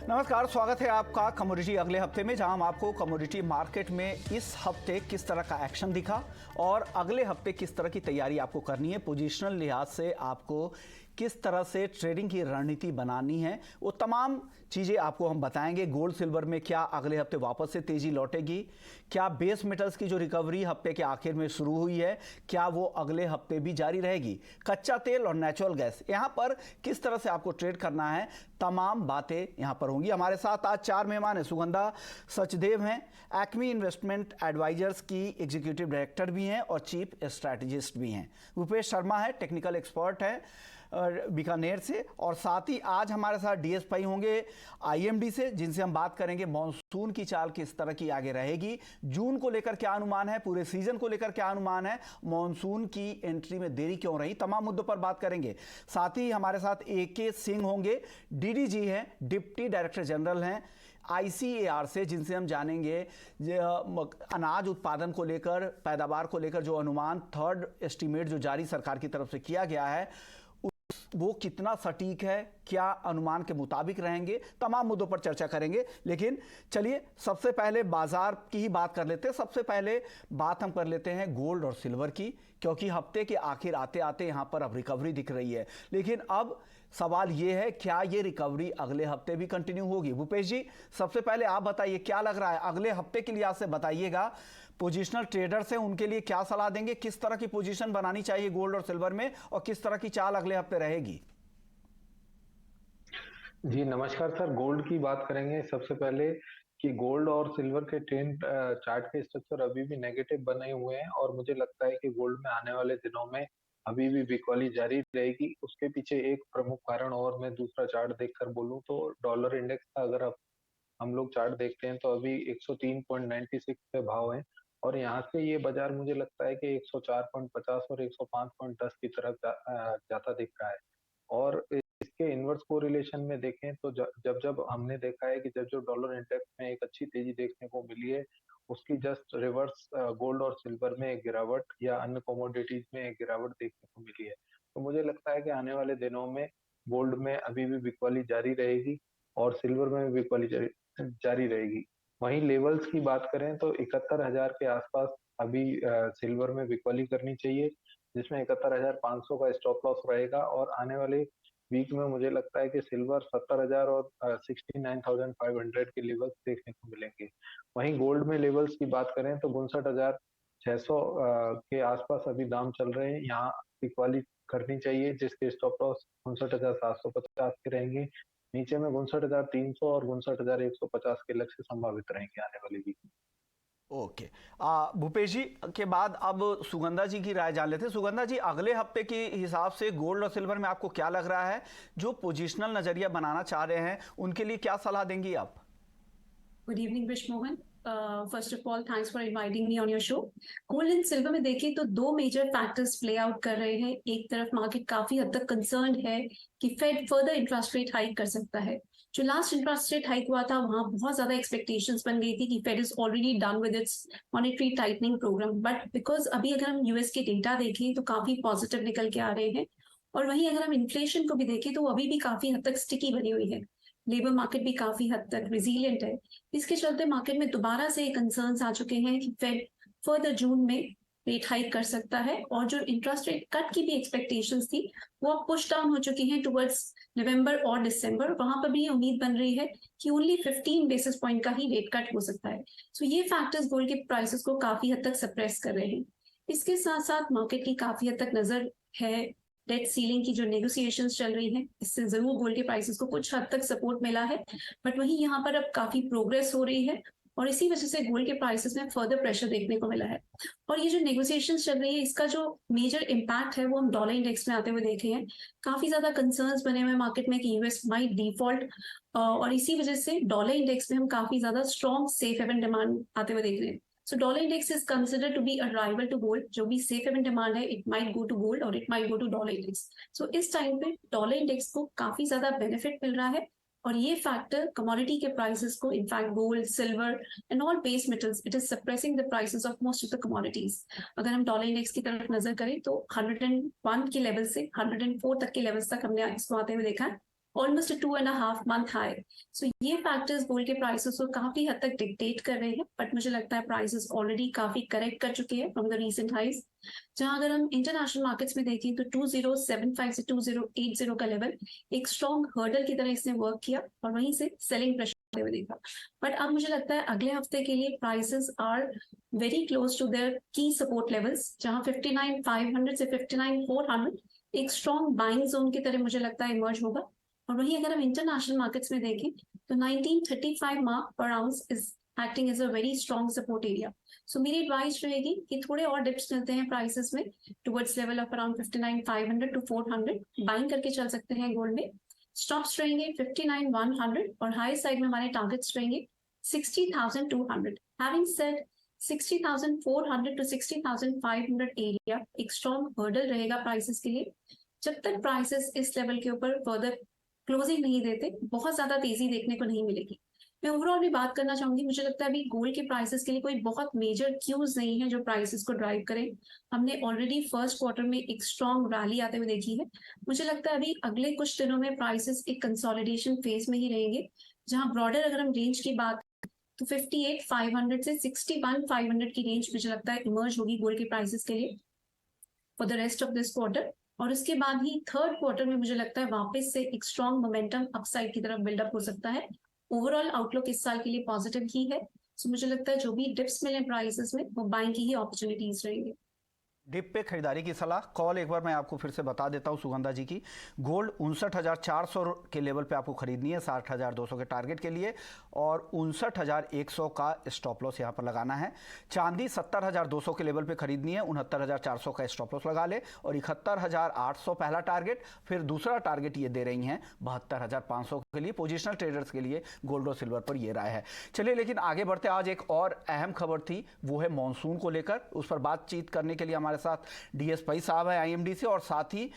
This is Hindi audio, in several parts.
नमस्कार, स्वागत है आपका कमोडिटी अगले हफ्ते में, जहां हम आपको कमोडिटी मार्केट में इस हफ्ते किस तरह का एक्शन दिखा और अगले हफ्ते किस तरह की तैयारी आपको करनी है, पोजीशनल लिहाज से आपको किस तरह से ट्रेडिंग की रणनीति बनानी है, वो तमाम चीज़ें आपको हम बताएंगे। गोल्ड सिल्वर में क्या अगले हफ्ते वापस से तेज़ी लौटेगी, क्या बेस मेटल्स की जो रिकवरी हफ्ते के आखिर में शुरू हुई है क्या वो अगले हफ्ते भी जारी रहेगी, कच्चा तेल और नेचुरल गैस यहाँ पर किस तरह से आपको ट्रेड करना है, तमाम बातें यहाँ पर होंगी। हमारे साथ आज 4 मेहमान हैं। सुगंधा सचदेव हैं, एक्मी इन्वेस्टमेंट एडवाइजर्स की एग्जीक्यूटिव डायरेक्टर भी हैं और चीफ स्ट्रैटेजिस्ट भी हैं। भूपेश शर्मा है, टेक्निकल एक्सपर्ट है बीकानेर से, और साथ ही आज हमारे साथ डीएस भाई होंगे आईएमडी से, जिनसे हम बात करेंगे मॉनसून की चाल किस तरह की आगे रहेगी, जून को लेकर क्या अनुमान है, पूरे सीजन को लेकर क्या अनुमान है, मॉनसून की एंट्री में देरी क्यों रही, तमाम मुद्दों पर बात करेंगे। साथ ही हमारे साथ एके सिंह होंगे, डीडीजी हैं, डिप्टी डायरेक्टर जनरल हैं आईसीएआर से, जिनसे हम जानेंगे अनाज उत्पादन को लेकर, पैदावार को लेकर जो अनुमान थर्ड एस्टीमेट जो जारी सरकार की तरफ से किया गया है वो कितना सटीक है, क्या अनुमान के मुताबिक रहेंगे, तमाम मुद्दों पर चर्चा करेंगे। लेकिन चलिए सबसे पहले बाजार की ही बात कर लेते हैं। सबसे पहले बात हम कर लेते हैं गोल्ड और सिल्वर की, क्योंकि हफ्ते के आखिर आते आते यहाँ पर अब रिकवरी दिख रही है। लेकिन अब सवाल ये है, क्या ये रिकवरी अगले हफ्ते भी कंटिन्यू होगी? भूपेश जी, सबसे पहले आप बताइए क्या लग रहा है अगले हफ्ते के लिहाज से, बताइएगा पोजिशनल ट्रेडर्स हैं उनके लिए क्या सलाह देंगे, किस तरह की पोजीशन बनानी चाहिए गोल्ड और सिल्वर में, और किस तरह की चाल अगले हफ्ते रहेगी? जी नमस्कार सर। गोल्ड की बात करेंगे सबसे पहले कि गोल्ड और सिल्वर के ट्रेंड चार्ट के स्ट्रक्चर अभी भी नेगेटिव बने हुए हैं और मुझे लगता है कि गोल्ड में आने वाले दिनों में अभी भी बिकवाली जारी रहेगी। उसके पीछे एक प्रमुख कारण, और मैं दूसरा चार्ट देखकर बोलूं तो डॉलर इंडेक्स का अगर हम लोग चार्ट देखते हैं तो अभी 103.96 पे भाव है और यहाँ से ये बाजार मुझे लगता है कि 104.50 और 105.10 की तरफ जाता दिख रहा है। और इसके इनवर्स कोरिलेशन में देखें तो जब जब हमने देखा है कि जब जो डॉलर इंडेक्स में एक अच्छी तेजी देखने को मिली है, उसकी जस्ट रिवर्स गोल्ड और सिल्वर में एक गिरावट या अन्य कमोडिटीज में एक गिरावट देखने को मिली है। तो मुझे लगता है कि आने वाले दिनों में गोल्ड में अभी भी बिकवाली जारी रहेगी और सिल्वर में भी बिकवाली जारी रहेगी। वहीं लेवल्स की बात करें तो 71,000 के आसपास अभी सिल्वर में बिकवाली करनी चाहिए, जिसमें 71,500 का स्टॉप लॉस रहेगा। और आने वाले वीक में मुझे लगता है कि सिल्वर 70,000 और 69,500 के लेवल्स देखने को मिलेंगे। वहीं गोल्ड में लेवल्स की बात करें तो 59,600 के आसपास अभी दाम चल रहे हैं, यहाँ बिकवाली करनी चाहिए, जिसके स्टॉप लॉस 59,750 के रहेंगे। नीचे में 59,300 और 59,150 के लक्ष्य संभावित रहेंगे आने वाले वीक में। ओके, भूपेश जी के बाद अब सुगंधा जी की राय जान लेते हैं। सुगंधा जी, अगले हफ्ते के हिसाब से गोल्ड और सिल्वर में आपको क्या लग रहा है? जो पोजिशनल नजरिया बनाना चाह रहे हैं उनके लिए क्या सलाह देंगी आप? Good evening wish Mohan. First of all thanks for inviting me on your show. Gold and silver में देखें तो दो मेजर फैक्टर्स प्ले आउट कर रहे हैं। एक तरफ मार्केट काफी हद तक कंसर्न है कि Fed further interest rate hike कर सकता है। जो लास्ट इंटरेस्ट रेट हाइक हुआ था वहां बहुत ज्यादा एक्सपेक्टेशंस बन गई थी कि Fed is already done with its monetary tightening programme, but because अभी अगर हम यूएस के डेटा देखें तो काफी पॉजिटिव निकल के आ रहे हैं। और वहीं अगर हम इन्फ्लेशन को भी देखें तो अभी भी काफी हद तक स्टिकी बनी हुई है। लेबर मार्केट भी काफी हद तक रिजिलियंट है। इसके चलते मार्केट में दोबारा से कंसर्न्स आ चुके हैं कि फेड फर्दर जून में रेट हाइक कर सकता है, और जो इंटरेस्ट रेट कट की भी एक्सपेक्टेशंस थी वो अब पुश डाउन हो चुकी हैं टुवर्ड्स नवंबर और दिसंबर। वहां पर भी ये उम्मीद बन रही है कि ओनली 15 बेसिस पॉइंट का ही रेट कट हो सकता है। सो ये फैक्टर्स गोल्ड के प्राइसेस को काफी हद तक सप्रेस कर रहे हैं। इसके साथ साथ मार्केट की काफी हद तक नजर है डेट सीलिंग की जो नेगोशिएशंस चल रही हैं, इससे जरूर गोल्ड के प्राइसेस को कुछ हद तक सपोर्ट मिला है, बट वहीं यहाँ पर अब काफी प्रोग्रेस हो रही है और इसी वजह से गोल्ड के प्राइसेस में फर्दर प्रेशर देखने को मिला है। और ये जो नेगोशिएशंस चल रही है इसका जो मेजर इम्पैक्ट है वो हम डॉलर इंडेक्स में आते हुए देखे हैं। काफी ज्यादा कंसर्न्स बने हुए मार्केट में कि यूएस माइट डिफॉल्ट, और इसी वजह से डॉलर इंडेक्स में हम काफी ज्यादा स्ट्रॉन्ग सेफ हेवन डिमांड आते हुए देख रहे हैं। So dollar index is considered to be a rival to gold. जो भी safe haven demand है, it might go to gold or it might go to dollar index. So इस टाइम पे डॉलर इंडेक्स को काफी ज्यादा बेनिफिट मिल रहा है और ये फैक्टर कमोडिटी के प्राइसेस को, in fact gold, silver and all base metals, it is suppressing the prices of most of the commodities. अगर हम डॉलर इंडेक्स की तरफ नजर करें तो 101 के लेवल से 104 तक के लेवल्स तक हमने इसको आते हुए देखा है ऑलमोस्ट 2.5 month हाई। सो ये फैक्टर्स गोल्ड के प्राइसेस को काफी हद तक डिक्टेट कर रहे हैं, बट मुझे लगता है प्राइसेस ऑलरेडी काफी करेक्ट कर चुके हैं फ्रॉम द रीसेंट हाइज। जहां अगर हम इंटरनेशनल मार्केट्स में देखें तो 2075 से 2080 का लेवल एक स्ट्रॉन्ग हर्डल की तरह इसने वर्क किया और वहीं से सेलिंग प्रेशर हुए देखा। बट अब मुझे लगता है अगले हफ्ते के लिए prices are very close to their की सपोर्ट लेवल्स, जहां 59,500 से 59,400 एक स्ट्रॉन्ग बाइंग जोन की तरह मुझे लगता है इमर्ज होगा। और वहीं अगर हम इंटरनेशनल मार्केट्स में देखें तो 1935 मार्क पर ounce is acting as a very strong support area. So मेरी एडवाइस रहेगी कि थोड़े और डिप्स मिलते हैं प्राइसेस में towards level of around 59,500 to 400 buying करके चल सकते हैं गोल्ड में। स्टॉप्स रहेंगे 59,100 और हाई साइड में हमारे टारगेट्स रहेंगे 60,200। हैविंग सेड 60,400 to 60,500 एरिया एक स्ट्रॉन्ग हर्डल रहेगा प्राइसेस के लिए। जब तक प्राइसेस इस लेवल के ऊपर फर्दर क्लोजिंग नहीं देते, बहुत ज्यादा तेजी देखने को नहीं मिलेगी। मैं ओवरऑल भी बात करना चाहूंगी, मुझे लगता है अभी गोल्ड के प्राइसेस के लिए कोई बहुत मेजर क्यूज नहीं है जो प्राइसेस को ड्राइव करें। हमने ऑलरेडी फर्स्ट क्वार्टर में एक स्ट्रॉन्ग रैली आते हुए देखी है। मुझे लगता है अभी अगले कुछ दिनों में प्राइसेस एक कंसोलिडेशन फेज में ही रहेंगे, जहां ब्रॉडर अगर हम रेंज की बात तो 58,500 से 61,500 की रेंज मुझे लगता है इमर्ज होगी गोल्ड के प्राइसेस के लिए for the rest of this quarter. और उसके बाद ही थर्ड क्वार्टर में मुझे लगता है वापस से एक स्ट्रॉन्ग मोमेंटम अपसाइड की तरफ बिल्डअप हो सकता है। ओवरऑल आउटलुक इस साल के लिए पॉजिटिव ही है। सो मुझे लगता है जो भी डिप्स मिले प्राइसेस में वो बाइंग की ही अपॉर्चुनिटीज रहेंगी। डिप पे खरीदारी की सलाह कॉल एक बार मैं आपको फिर से बता देता हूँ सुगंधा जी की। गोल्ड 59,400 के लेवल पे आपको खरीदनी है 60,200 के टारगेट के लिए, और 59,100 का स्टॉप लॉस यहाँ पर लगाना है। चांदी 70,200 के लेवल पे खरीदनी है, 69,400 का स्टॉप लॉस लगा ले, और 71,800 पहला टारगेट। फिर दूसरा टारगेट ये दे रही हैं 72,500 के लिए। पोजिशनल ट्रेडर्स के लिए गोल्ड और सिल्वर पर ये राय है। चलिए लेकिन आगे बढ़ते, आज एक और अहम खबर थी, वो है मानसून को लेकर। उस पर बातचीत करने के लिए हमारे साथ डीएस पई साहब हैं आईएमडी से, और साथ ही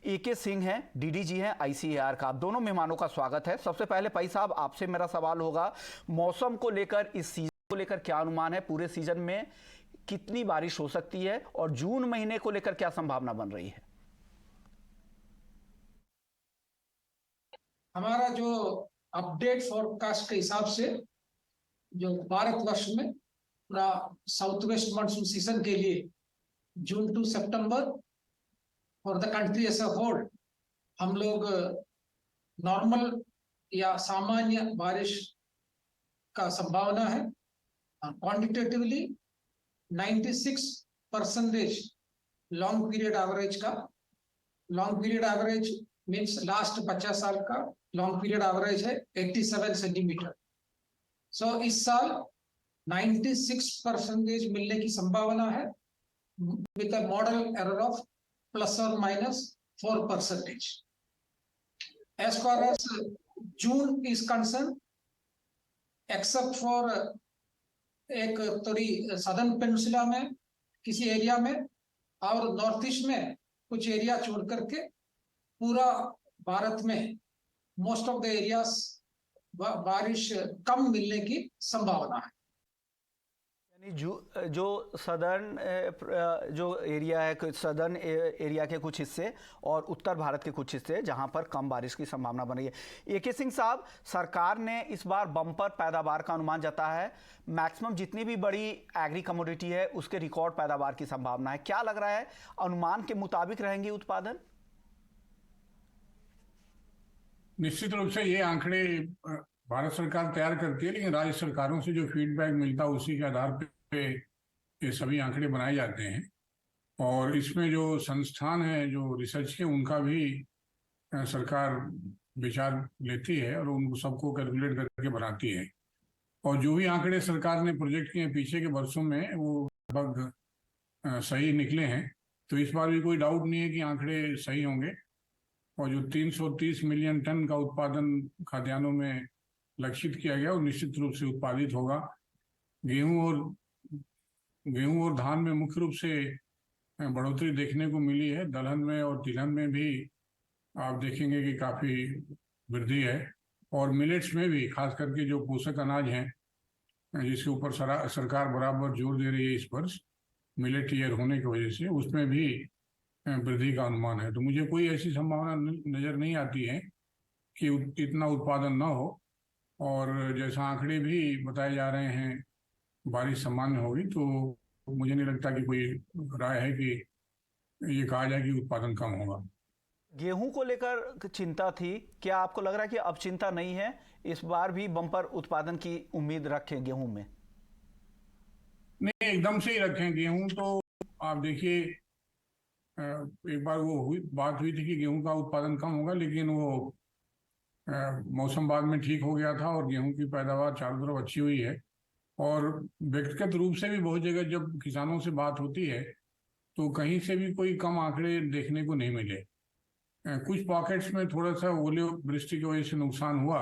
एके सिंह हैं डीडीजी हैं आईसीएआर का। आप दोनों मेहमानों का स्वागत है। सबसे पहले पई साहब आपसे मेरा सवाल होगा, मौसम को लेकर, इस सीजन को लेकर क्या अनुमान है? पूरे सीजन में कितनी बारिश हो सकती है, और जून महीने को लेकर क्या संभावना बन रही है? हमारा जो अपडेट फोरकास्ट के हिसाब से जो भारतवर्ष में पूरा साउथ वेस्ट मानसून सीजन के लिए जून टू सितंबर for the country as a whole हम लोग नॉर्मल या सामान्य बारिश का संभावना है। क्वांटिटेटिवली 96% लॉन्ग पीरियड एवरेज का। Long period average means last 50 साल का लॉन्ग पीरियड एवरेज है 87 सेंटीमीटर। सो इस साल 96% मिलने की संभावना है with a model error of plus or minus 4%. As far as June is concerned, except for एक थोड़ी सदर्न पेनिनसुला में किसी एरिया में और नॉर्थ ईस्ट में कुछ एरिया छोड़ करके पूरा भारत में मोस्ट ऑफ द एरियाज बारिश कम मिलने की संभावना है। जो सदर्न जो एरिया है, सदर्न एरिया के कुछ हिस्से और उत्तर भारत के कुछ हिस्से जहां पर कम बारिश की संभावना बन रही है। एके सिंह साहब, सरकार ने इस बार बम्पर पैदावार का अनुमान जताया है। मैक्सिमम जितनी भी बड़ी एग्री कमोडिटी है उसके रिकॉर्ड पैदावार की संभावना है। क्या लग रहा है, अनुमान के मुताबिक रहेंगे उत्पादन? निश्चित रूप से ये आंकड़े भारत सरकार तैयार करती है, लेकिन राज्य सरकारों से जो फीडबैक मिलता है उसी के आधार पे ये सभी आंकड़े बनाए जाते हैं। और इसमें जो संस्थान है जो रिसर्च के, उनका भी सरकार विचार लेती है और उनको सबको कैलकुलेट करके बनाती है। और जो भी आंकड़े सरकार ने प्रोजेक्ट किए पीछे के वर्षों में वो लगभग सही निकले हैं। तो इस बार भी कोई डाउट नहीं है कि आंकड़े सही होंगे। और जो 330 मिलियन टन का उत्पादन खाद्यान्नों में लक्षित किया गया वो निश्चित रूप से उत्पादित होगा। गेहूं और धान में मुख्य रूप से बढ़ोतरी देखने को मिली है। दलहन में और तिलहन में भी आप देखेंगे कि काफ़ी वृद्धि है। और मिलेट्स में भी, खास करके जो पोषक अनाज हैं जिसके ऊपर सरकार बराबर जोर दे रही है इस वर्ष, मिलेट ईयर होने की वजह से, उसमें भी वृद्धि का अनुमान है। तो मुझे कोई ऐसी संभावना नज़र नहीं आती है कि इतना उत्पादन न हो, और जैसा आंकड़े भी बताए जा रहे हैं बारिश सामान्य होगी, तो मुझे नहीं लगता कि कोई राय है कि ये कहा जाए कि उत्पादन कम होगा। गेहूं को लेकर चिंता थी, क्या आपको लग रहा है कि अब चिंता नहीं है, इस बार भी बम्पर उत्पादन की उम्मीद रखें गेहूं में? नहीं, एकदम से ही रखें गेहूं तो। आप देखिए, एक बार वो बात हुई थी कि गेहूं का उत्पादन कम होगा, लेकिन वो मौसम बाद में ठीक हो गया था और गेहूं की पैदावार चारों तरफ अच्छी हुई है। और व्यक्तिगत रूप से भी बहुत जगह जब किसानों से बात होती है तो कहीं से भी कोई कम आंकड़े देखने को नहीं मिले। कुछ पॉकेट्स में थोड़ा सा ओले वृष्टि की वजह से नुकसान हुआ,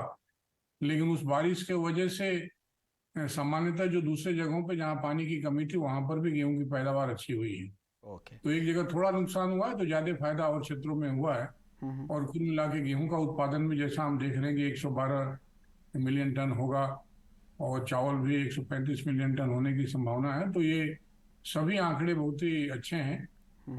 लेकिन उस बारिश के वजह से सामान्यतः जो दूसरे जगहों पे जहाँ पानी की कमी थी वहां पर भी गेहूं की पैदावार अच्छी हुई है। ओके। तो एक जगह थोड़ा नुकसान हुआ है तो ज्यादा फायदा और क्षेत्रों में हुआ है। और कुल मिला के गेहूं का उत्पादन भी जैसा हम देख रहे हैं कि 112 मिलियन टन होगा, और चावल भी 135 मिलियन टन होने की संभावना है। तो ये सभी आंकड़े बहुत ही अच्छे हैं।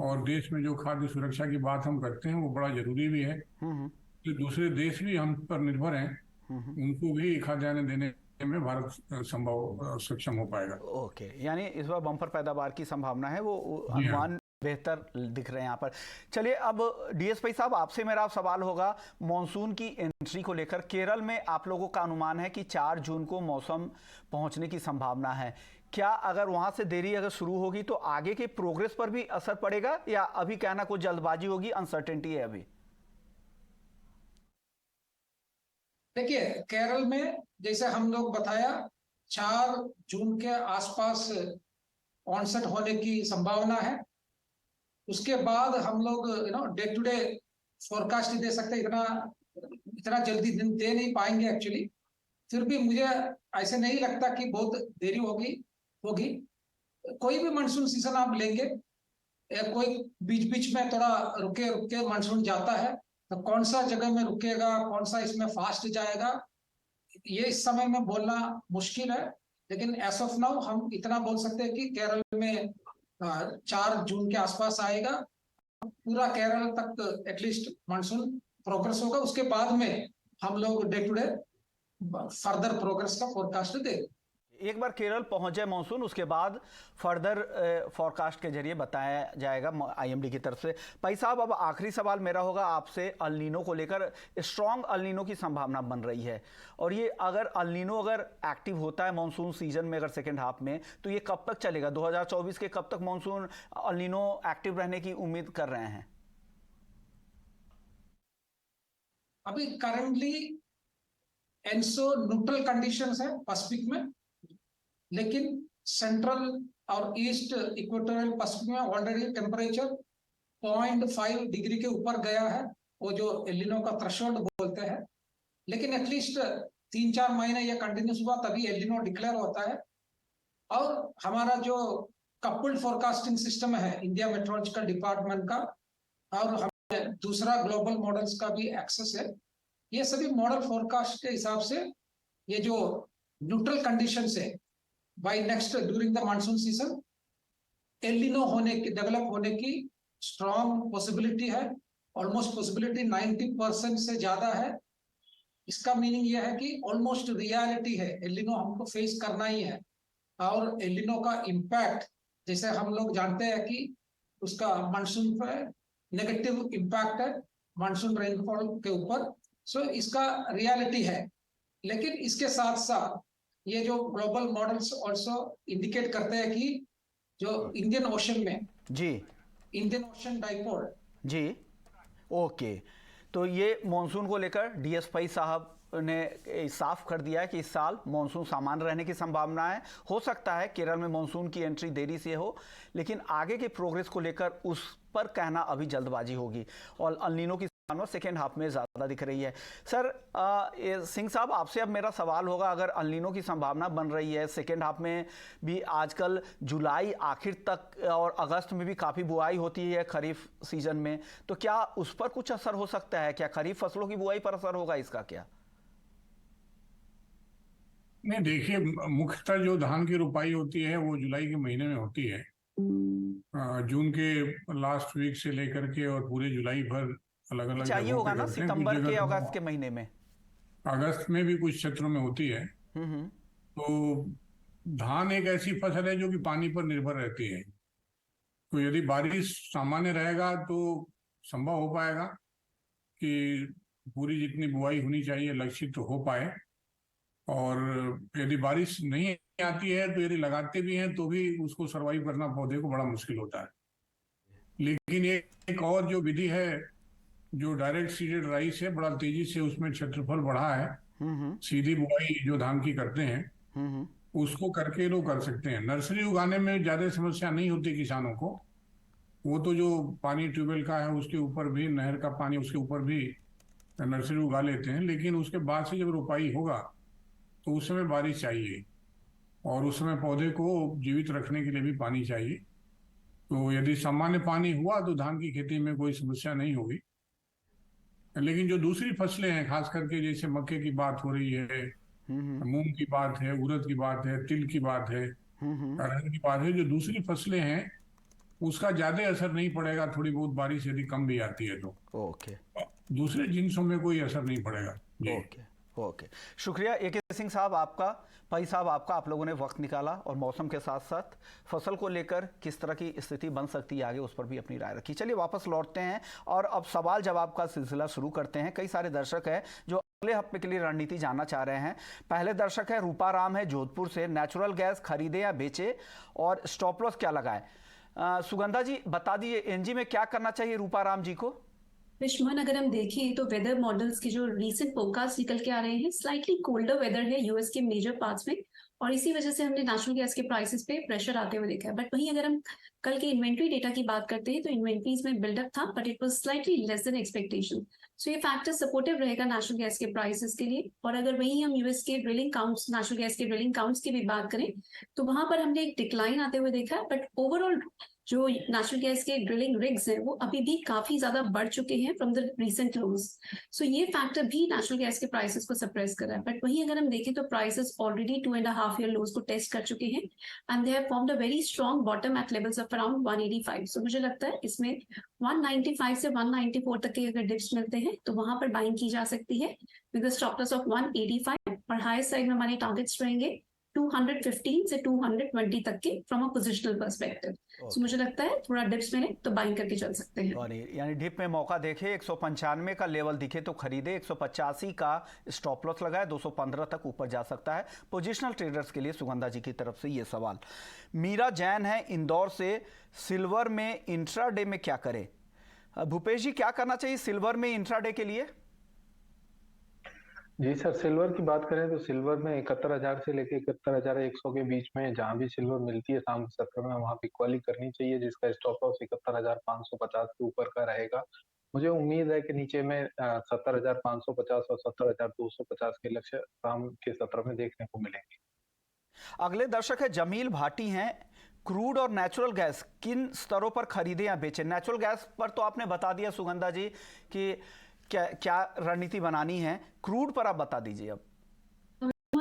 और देश में जो खाद्य सुरक्षा की बात हम करते हैं वो बड़ा जरूरी भी है। तो दूसरे देश भी हम पर निर्भर हैं, उनको भी खाद्यान्न देने में भारत संभव सक्षम हो पाएगा। ओके, यानी इस बार बम्पर पैदावार की संभावना है, वो जी हाँ। अनुमान बेहतर दिख रहे हैं यहाँ पर। चलिए, अब डीएसपी साहब, आपसे मेरा सवाल होगा मॉनसून की एंट्री को लेकर। केरल में आप लोगों का अनुमान है कि 4 जून को मौसम पहुंचने की संभावना है। क्या अगर वहां से देरी अगर शुरू होगी तो आगे के प्रोग्रेस पर भी असर पड़ेगा, या अभी कहना कोई जल्दबाजी होगी, अनसर्टेनिटी है अभी? देखिए, केरल में जैसे हम लोग बताया 4 जून के आसपास ऑनसेट होने की संभावना है। उसके बाद हम लोग डे टू डे फोरकास्ट दे सकते, इतना जल्दी दिन दे नहीं पाएंगे एक्चुअली। फिर भी मुझे ऐसे नहीं लगता कि बहुत देरी होगी। कोई भी मानसून सीजन आप लेंगे, कोई बीच बीच में थोड़ा रुके मानसून जाता है, तो कौन सा जगह में रुकेगा, कौन सा इसमें फास्ट जाएगा, ये इस समय में बोलना मुश्किल है। लेकिन एज ऑफ नाउ हम इतना बोल सकते हैं कि केरल में 4 जून के आसपास आएगा, पूरा केरल तक एटलीस्ट मानसून प्रोग्रेस होगा। उसके बाद में हम लोग day to day further progress का फोरकास्ट देंगे। एक बार केरल पहुंच जाए मानसून, उसके बाद फर्दर फोरकास्ट के जरिए बताया जाएगा आईएमडी की तरफ से। भाई साहब, अब आखिरी सवाल मेरा होगा आपसे अल नीनो को लेकर। स्ट्रॉन्ग अल नीनो की संभावना बन रही है, और ये अगर अल नीनो अगर एक्टिव होता है मानसून सीजन में, अगर सेकेंड हाफ में, तो ये कब तक चलेगा? 2024 के कब तक मानसून अल नीनो एक्टिव रहने की उम्मीद कर रहे हैं? अभी करंटली एनसो न्यूट्रल कंडीशंस है पैसिफिक में, लेकिन सेंट्रल और ईस्ट इक्वेटोरियल पैसिफिक में ऑलरेडी टेम्परेचर 0.5 डिग्री के ऊपर गया है, वो जो एल नीनो का थ्रेशोल्ड बोलते हैं। लेकिन एटलीस्ट 3-4 महीने ये कंटिन्यूस हुआ तभी एल नीनो डिक्लेयर होता है। और हमारा जो कपल्ड फोरकास्टिंग सिस्टम है इंडिया मेट्रोलॉजिकल डिपार्टमेंट का, और हमें दूसरा ग्लोबल मॉडल्स का भी एक्सेस है, ये सभी मॉडल फोरकास्ट के हिसाब से ये जो न्यूट्रल कंडीशंस है by next during the monsoon season El Nino develop होने की स्ट्रॉन्ग पॉसिबिलिटी है। ऑलमोस्ट पॉसिबिलिटी 90% से ज्यादा है। इसका मीनिंग यह है कि ऑलमोस्ट रियलिटी है, एल नीनो हमको फेस करना ही है। और एल नीनो का इम्पैक्ट जैसे हम लोग जानते हैं कि उसका मानसून पर नेगेटिव इम्पैक्ट है मानसून रेनफॉल के ऊपर। सो इसका रियलिटी है। लेकिन इसके साथ साथ ये जो ग्लोबल मॉडल्स ऑल्सो इंडिकेट करते हैं कि जो इंडियन ओशन में जी, इंडियन ओशन डाइपोल जी, ओके। तो ये मॉनसून को लेकर डीएसपी साहब ने साफ कर दिया है कि इस साल मॉनसून सामान्य रहने की संभावना है। हो सकता है केरल में मॉनसून की एंट्री देरी से हो, लेकिन आगे के प्रोग्रेस को लेकर उस पर कहना अभी जल्दबाजी होगी। और अल नीनो की संभावना सेकेंड हाफ में ज़्यादा दिख रही है। सर सिंह साहब, आपसे अब मेरा सवाल होगा, अगर अल नीनो की संभावना बन रही है सेकेंड हाफ में भी, आजकल जुलाई आखिर तक और अगस्त में भी काफ़ी बुआई होती है खरीफ सीजन में, तो क्या उस पर कुछ असर हो सकता है? क्या खरीफ फसलों की बुआई पर असर होगा इसका क्या? नहीं, देखिए, मुख्यतः जो धान की रोपाई होती है वो जुलाई के महीने में होती है। जून के लास्ट वीक से लेकर के और पूरे जुलाई भर अलग अलग चाहिए जगहों होगा पे ना करते हैं। कुछ सितंबर के जगह तो अगस्त के महीने में। अगस्त में भी कुछ क्षेत्रों में होती है। हम्म। तो धान एक ऐसी फसल है जो कि पानी पर निर्भर रहती है। तो यदि बारिश सामान्य रहेगा तो संभव हो पाएगा कि पूरी जितनी बुआई होनी चाहिए लक्षित तो हो पाए। और यदि बारिश नहीं आती है तो यदि लगाते भी हैं तो भी उसको सरवाइव करना पौधे को बड़ा मुश्किल होता है। लेकिन एक और जो विधि है जो डायरेक्ट सीडेड राइस है, बड़ा तेजी से उसमें क्षेत्रफल बढ़ा है। सीधी बुआई जो धान की करते हैं उसको करके लोग कर सकते हैं। नर्सरी उगाने में ज्यादा समस्या नहीं होती किसानों को। वो तो जो पानी ट्यूबवेल का है उसके ऊपर भी, नहर का पानी उसके ऊपर भी नर्सरी उगा लेते हैं। लेकिन उसके बाद से जब रोपाई होगा तो उस समय बारिश चाहिए और उस समय पौधे को जीवित रखने के लिए भी पानी चाहिए। तो यदि सामान्य पानी हुआ तो धान की खेती में कोई समस्या नहीं होगी। लेकिन जो दूसरी फसलें हैं, खास करके जैसे मक्के की बात हो रही है, मूंग की बात है, उड़द की बात है, तिल की बात है, अरहर की बात है, जो दूसरी फसलें हैं उसका ज्यादा असर नहीं पड़ेगा। थोड़ी बहुत बारिश यदि कम भी आती है तो ओके दूसरे जिन्सों में कोई असर नहीं पड़ेगा जी। ओके शुक्रिया ए के सिंह साहब आपका, भाई साहब आपका, आप लोगों ने वक्त निकाला और मौसम के साथ साथ फसल को लेकर किस तरह की स्थिति बन सकती है आगे उस पर भी अपनी राय रखी। चलिए वापस लौटते हैं और अब सवाल जवाब का सिलसिला शुरू करते हैं। कई सारे दर्शक हैं जो अगले हफ्ते के लिए रणनीति जानना चाह रहे हैं। पहले दर्शक है रूपाराम है जोधपुर से, नेचुरल गैस खरीदे या बेचे और स्टॉप लॉस क्या लगाए? सुगंधा जी बता दीजिए एनजी में क्या करना चाहिए रूपाराम जी को? विश्वमन अगर हम देखें तो वेदर मॉडल्स के जो रीसेंट फोरकास्ट निकल के आ रहे हैं, स्लाइटली कोल्डर वेदर है यूएस के मेजर पार्ट्स में, और इसी वजह से हमने नेचुरल गैस के प्राइसेस पे प्रेशर आते हुए देखा है। बट वहीं अगर हम कल के इन्वेंट्री डेटा की बात करते हैं तो इन्वेंट्रीज में बिल्डअप था but it was slightly less than expectation. So ये फैक्टर सपोर्टिव रहेगा नेचुरल गैस के प्राइसेस के लिए। और अगर वहीं हम यूएस के ड्रिलिंग काउंट्स, नेचुरल गैस के ड्रिलिंग काउंट्स की भी बात करें तो वहां पर हमने एक डिक्लाइन आते हुए देखा है। बट ओवरऑल जो नेचुरल गैस के ड्रिलिंग रिग्स हैं वो अभी भी काफी ज्यादा बढ़ चुके हैं फ्रॉम द रीसेंट लोज। सो ये फैक्टर भी नेचुरल गैस के प्राइसेस को सप्रेस कर रहा है। बट वहीं अगर हम देखें तो प्राइसेस ऑलरेडी 2.5 ईयर लोज को टेस्ट कर चुके हैं and they have formed a very strong bottom at levels of around 185। So मुझे लगता है इसमें 195 से 194 तक के अगर डिप्स मिलते हैं तो वहां पर बाइंग की जा सकती है विद स्टॉप लॉस ऑफ 185। और हायर साइड में हमारे टारगेट्स रहेंगे 215 से 220 तक के फ्रॉम अ पोजिशनल पर्सपेक्टिव। सो मुझे लगता है थोड़ा डिप्स मिले तो बाइंग करके चल सकते हैं। और यानी डिप में मौका देखे, 195 का लेवल दिखे तो खरीदे, 185 का स्टॉप लॉस लगाए, 215 तक ऊपर जा सकता है पोजिशनल ट्रेडर्स के लिए। सुगंधा जी की तरफ से ये सवाल। मीरा जैन है इंदौर से, सिल्वर में इंट्राडे में क्या करें? भूपेश जी क्या करना चाहिए सिल्वर में इंट्राडे के लिए? जी सर, सिल्वर की बात करें तो सिल्वर में 71,000 से लेके 71,100 के बीच में जहां भी सिल्वर मिलती है शाम के सत्र में वहां इक्वली करनी चाहिए, जिसका स्टॉप लॉस 71,550 के ऊपर का रहेगा। मुझे उम्मीद है कि नीचे में 70,550 और 70,250 के लक्ष्य शाम के सत्र में देखने को मिलेंगे। अगले दर्शक है जमील भाटी हैं, क्रूड और नेचुरल गैस किन स्तरों पर खरीदें या बेचें? नेचुरल गैस पर तो आपने बता दिया सुगंधा जी कि क्या रणनीति बनानी है, क्रूड पर आप बता दीजिए अब।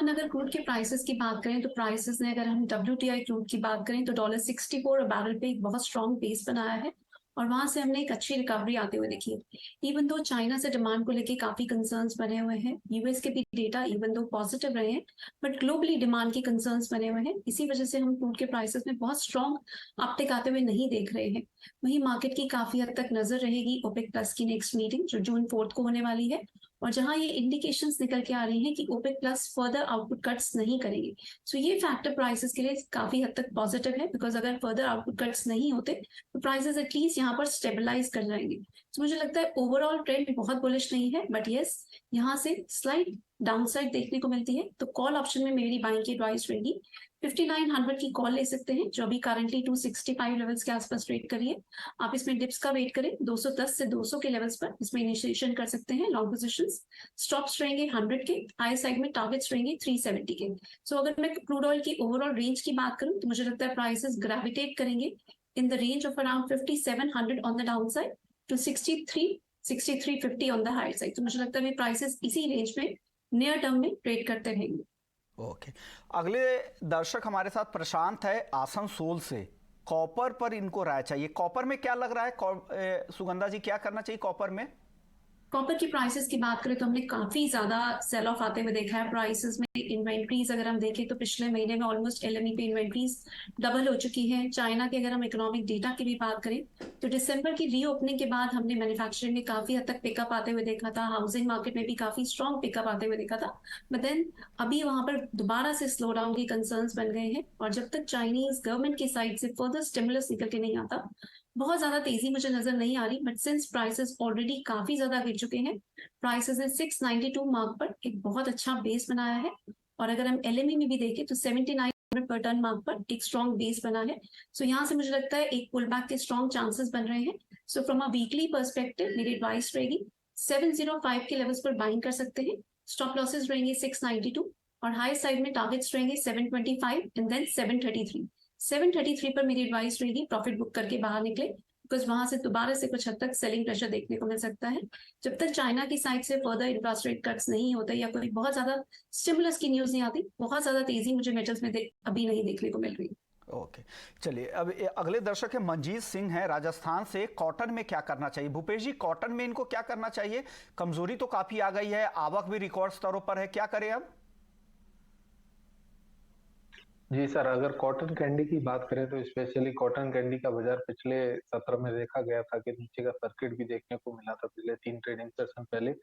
अगर क्रूड के प्राइसेस की बात करें तो प्राइसेस ने, अगर हम WTI क्रूड की बात करें तो $64 बैरल पे एक बहुत स्ट्रॉन्ग बेस बनाया है और वहां से हमने एक अच्छी रिकवरी आते हुए देखी है। इवन दो चाइना से डिमांड को लेके काफी कंसर्न्स बने हुए हैं, यूएस के भी डेटा इवन दो पॉजिटिव रहे हैं बट ग्लोबली डिमांड के कंसर्न्स बने हुए हैं। इसी वजह से हम क्रूड के प्राइसेस में बहुत स्ट्रॉन्ग अपटिक आते हुए नहीं देख रहे हैं। वहीं मार्केट की काफी हद तक नजर रहेगी ओपेक प्लस की नेक्स्ट मीटिंग जो जून 4 को होने वाली है, और जहां ये इंडिकेशंस निकल के आ रही हैं कि OPEC plus further output cuts नहीं करेगी। सो ये फैक्टर प्राइसेस के लिए काफी हद तक पॉजिटिव है, बिकॉज अगर फर्दर आउटपुट कट्स नहीं होते तो प्राइसेस एटलीस्ट यहाँ पर स्टेबलाइज कर जाएंगे। तो मुझे लगता है ओवरऑल ट्रेंड बहुत बुलिश नहीं है, बट यस यहाँ से स्लाइड डाउनसाइड देखने को मिलती है। तो कॉल ऑप्शन में मेरी बाइंग की एडवाइस रहेगी 5900 की कॉल ले सकते हैं जो अभी करंटली 265 लेवल्स के आसपास ट्रेड करिए। आप इसमें डिप्स का वेट करें 210 से 200 के लेवल्स पर, इसमें इनिशिएशन कर सकते हैं लॉन्ग पोजीशंस। स्टॉप्स रहेंगे 100 के, हाई साइड में टारगेट्स रहेंगे 370 के। सो अगर मैं क्रूड ऑयल की ओवरऑल रेंज की बात करूं तो मुझे लगता है प्राइसेस ग्रेविटेट करेंगे in the range of around 5700 on the down side to 6350 on the high side. तो मुझे लगता है प्राइसेस इसी रेंज में नियर टर्म में ट्रेड करते रहेंगे। ओके अगले दर्शक हमारे साथ प्रशांत है आसनसोल से, कॉपर पर इनको राय चाहिए। कॉपर में क्या लग रहा है सुगंधा जी, क्या करना चाहिए कॉपर में? कॉपर की प्राइसेस की बात करें तो हमने काफी ज्यादा सेल ऑफ आते हुए देखा है प्राइसेस में। इन्वेंट्रीज अगर हम देखें तो पिछले महीने में ऑलमोस्ट एलएमई पे इन्वेंट्रीज डबल हो चुकी है। चाइना के अगर हम इकोनॉमिक डेटा की भी बात करें तो दिसंबर की रीओपनिंग के बाद हमने मैन्युफैक्चरिंग में काफी हद तक पिकअप आते हुए देखा था, हाउसिंग मार्केट में भी काफी स्ट्रॉन्ग पिकअप आते हुए देखा था। बट देन अभी वहां पर दोबारा से स्लो डाउन की कंसर्न्स बन गए हैं, और जब तक चाइनीज गवर्नमेंट की साइड से फर्दर स्टिमुलस निकल के नहीं आता बहुत ज्यादा तेजी मुझे नजर नहीं आ रही। बट सिंस प्राइसेस ऑलरेडी काफी ज्यादा गिर चुके हैं, प्राइसेस ने 692 मार्क पर एक बहुत अच्छा बेस बनाया है, और अगर हम एलएमई में भी देखें तो 79 पर टन मार्क पर एक स्ट्रॉन्ग बेस बना है। सो यहाँ से मुझे लगता है एक पुल बैक के स्ट्रॉन्ग चांसेस बन रहे हैं। So from a weekly perspective मेरी एडवाइस रहेगी 705 के लेवल्स पर बाइंग कर सकते हैं। स्टॉप लॉसेस रहेंगे 692 और हाई साइड में टारगेट्स रहेंगे 725 एंड देन 733। 733 पर मेरी एडवाइस रहेगी प्रॉफिट बुक करके बाहर निकले, बिकॉज वहां से दोबारा से कुछ हद तक सेलिंग प्रेशर देखने को मिल सकता है। जब तक चाइना की साइड से फर्दर इंटरेस्ट रेट कट्स नहीं होते या कोई बहुत ज्यादा स्टिमुलस की न्यूज नहीं आती, बहुत ज्यादा तेजी मुझे मेटल्स में अभी नहीं देखने को मिल रही। ओके, चलिए अब अगले दर्शक है मंजीत सिंह है राजस्थान से। कॉटन में क्या करना चाहिए भूपेश जी? कॉटन में इनको क्या करना चाहिए? कमजोरी तो काफी आ गई है, आवक भी रिकॉर्ड स्तरों पर है, क्या करें अब? जी सर, अगर कॉटन कैंडी की बात करें तो स्पेशली कॉटन कैंडी का बाजार पिछले सत्र में देखा गया था कि नीचे का सर्किट भी देखने को मिला था पिछले 3 ट्रेडिंग सेशन पहले,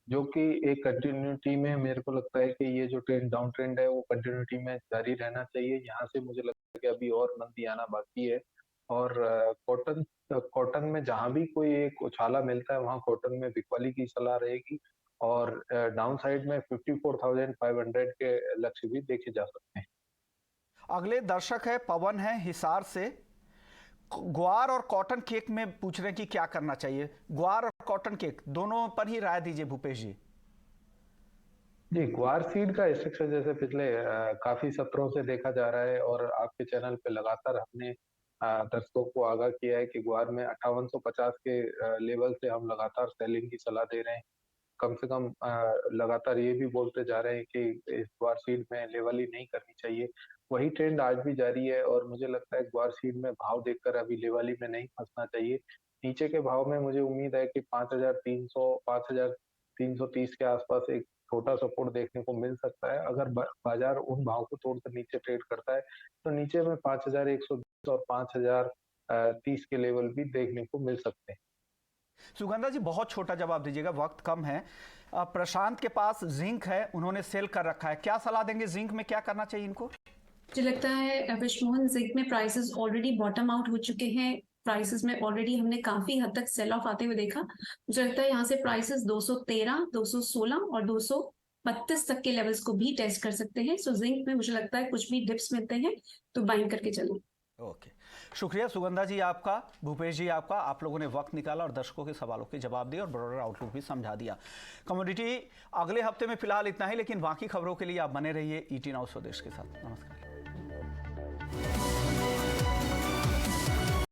जो कि एक कंटिन्यूटी में मेरे को लगता है कि ये जो ट्रेंड डाउन ट्रेंड है वो कंटिन्यूटी में जारी रहना चाहिए। यहाँ से मुझे लगता है कि अभी और मंदी आना बाकी है, और कॉटन में जहां भी कोई एक उछाला मिलता है वहां कॉटन में बिकवाली की सलाह रहेगी, और डाउन साइड में 54,500 के लक्ष्य भी देखे जा सकते हैं। अगले दर्शक है पवन है हिसार से। ग्वार और कॉटन केक में पूछ रहे हैं कि क्या करना चाहिए? ग्वार और कॉटन केक दोनों पर ही राय दीजिए भूपेश जी। जी, ग्वार सीड का स्ट्रक्चर जैसे पिछले काफी सत्रों से देखा जा रहा है, और आपके चैनल पे लगातार हमने दर्शकों को आगाह किया है कि ग्वार में 5850 के लेवल से हम लगातार सेलिंग की सलाह दे रहे हैं। कम से कम लगातार ये भी बोलते जा रहे हैं कि इस ग्वार सीड में लेवल ही नहीं करनी चाहिए। वही ट्रेंड आज भी जारी है, और मुझे लगता है ग्वार सीड में भाव देखकर अभी लेवल ही में नहीं फंसना चाहिए। नीचे के भाव में मुझे उम्मीद है कि 5300 5330 के आसपास एक छोटा सपोर्ट देखने को मिल सकता है। अगर बाजार उन भाव को तोड़कर नीचे ट्रेड करता है तो नीचे में 5120 और 5030 के लेवल भी देखने को मिल सकते हैं। सुगंधा जी बहुत छोटा जवाब दीजिएगा, वक्त कम है। प्रशांत के पास जिंक है, उन्होंने सेल कर रखा है, क्या सलाह देंगे? जिंक में क्या करना चाहिए इनको? मुझे लगता है विश्वमोहन जिंक में प्राइसेस ऑलरेडी बॉटम आउट हो चुके हैं। प्राइसेस में ऑलरेडी हमने काफी हद तक सेल ऑफ आते हुए देखा। मुझे लगता है यहाँ से प्राइसेस 213, 216 और 232 तक के लेवल्स को भी टेस्ट कर सकते हैं। सो जिंक में मुझे लगता है कुछ भी डिप्स मिलते हैं तो बाइंग करके चलें। ओके, शुक्रिया सुगंधा जी आपका, भूपेश जी आपका। आप लोगों ने वक्त निकाला और दर्शकों के सवालों के जवाब दिए और ब्रॉडर आउटलुक भी समझा दिया। कमोडिटी अगले हफ्ते में फिलहाल इतना ही, लेकिन बाकी खबरों के लिए आप बने रहिए ET नाउ स्वदेश के साथ। नमस्कार।